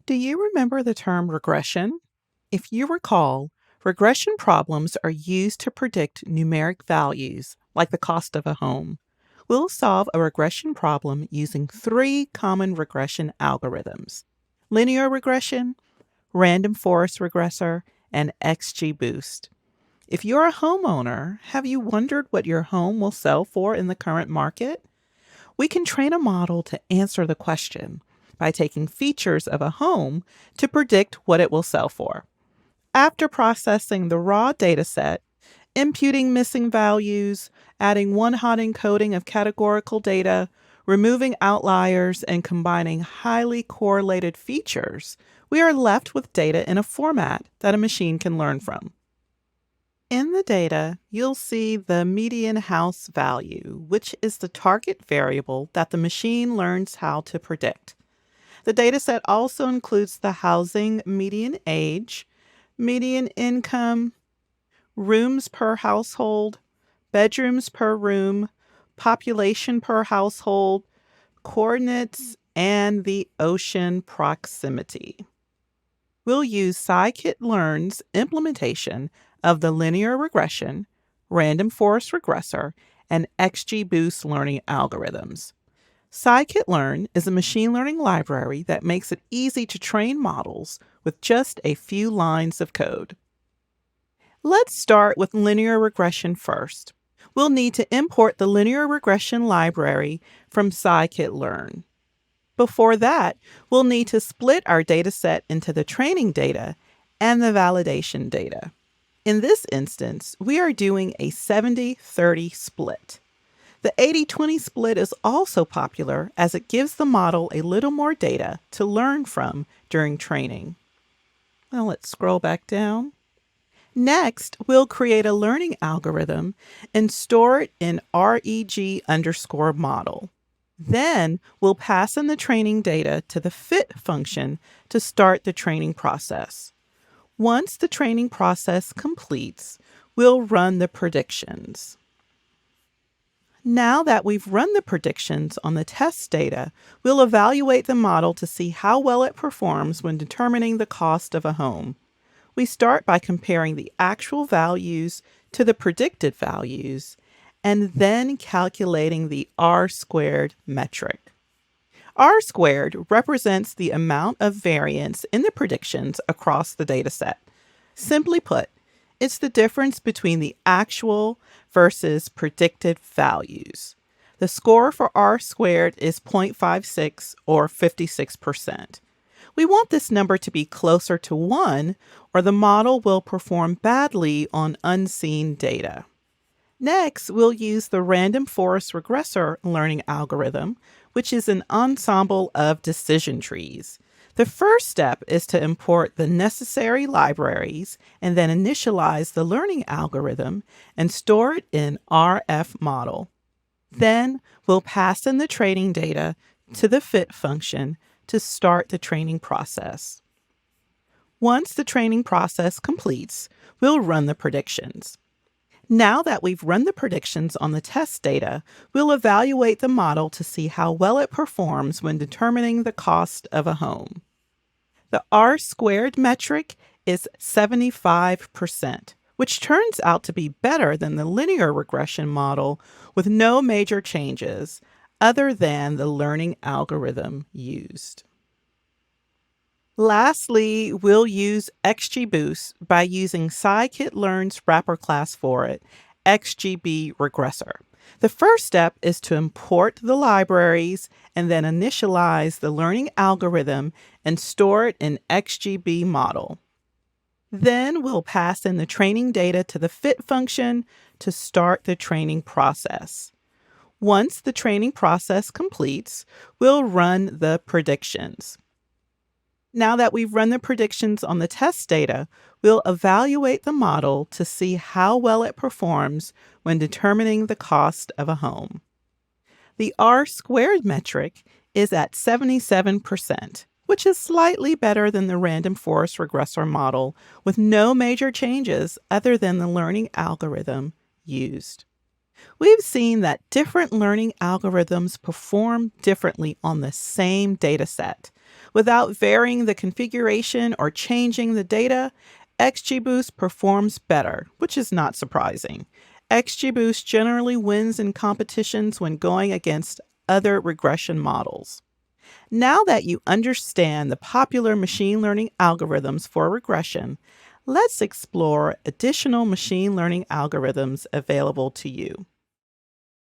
Do you remember the term regression? If you recall, regression problems are used to predict numeric values, like the cost of a home. We'll solve a regression problem using three common regression algorithms: linear regression, random forest regressor, and XGBoost. If you're a homeowner, have you wondered what your home will sell for in the current market? We can train a model to answer the question by taking features of a home to predict what it will sell for. After processing the raw dataset, imputing missing values, adding one hot encoding of categorical data, removing outliers, and combining highly correlated features, we are left with data in a format that a machine can learn from. In the data, you'll see the median house value, which is the target variable that the machine learns how to predict. The dataset also includes the housing median age, median income, rooms per household, bedrooms per room, population per household, coordinates, and the ocean proximity. We'll use scikit-learn's implementation of the linear regression, random forest regressor, and XGBoost learning algorithms. Scikit-learn is a machine learning library that makes it easy to train models with just a few lines of code. Let's start with linear regression first. We'll need to import the linear regression library from scikit-learn. Before that, we'll need to split our dataset into the training data and the validation data. In this instance, we are doing a 70-30 split. The 80-20 split is also popular as it gives the model a little more data to learn from during training. Well, let's scroll back down. Next, we'll create a learning algorithm and store it in reg_model. Then we'll pass in the training data to the fit function to start the training process. Once the training process completes, we'll run the predictions. Now that we've run the predictions on the test data, we'll evaluate the model to see how well it performs when determining the cost of a home. We start by comparing the actual values to the predicted values, and then calculating the R-squared metric. R-squared represents the amount of variance in the predictions across the dataset. Simply put, it's the difference between the actual versus predicted values. The score for R-squared is 0.56 or 56%. We want this number to be closer to 1, or the model will perform badly on unseen data. Next, we'll use the random forest regressor learning algorithm, which is an ensemble of decision trees. The first step is to import the necessary libraries and then initialize the learning algorithm and store it in RF model. Then we'll pass in the training data to the fit function to start the training process. Once the training process completes, we'll run the predictions. Now that we've run the predictions on the test data, we'll evaluate the model to see how well it performs when determining the cost of a home. The R-squared metric is 75%, which turns out to be better than the linear regression model with no major changes other than the learning algorithm used. Lastly, we'll use XGBoost by using scikit-learn's wrapper class for it, XGBregressor. The first step is to import the libraries and then initialize the learning algorithm and store it in XGBmodel. Then we'll pass in the training data to the fit function to start the training process. Once the training process completes, we'll run the predictions. Now that we've run the predictions on the test data, we'll evaluate the model to see how well it performs when determining the cost of a home. The R-squared metric is at 77%, which is slightly better than the random forest regressor model with no major changes other than the learning algorithm used. We've seen that different learning algorithms perform differently on the same data set. Without varying the configuration or changing the data, XGBoost performs better, which is not surprising. XGBoost generally wins in competitions when going against other regression models. Now that you understand the popular machine learning algorithms for regression, let's explore additional machine learning algorithms available to you.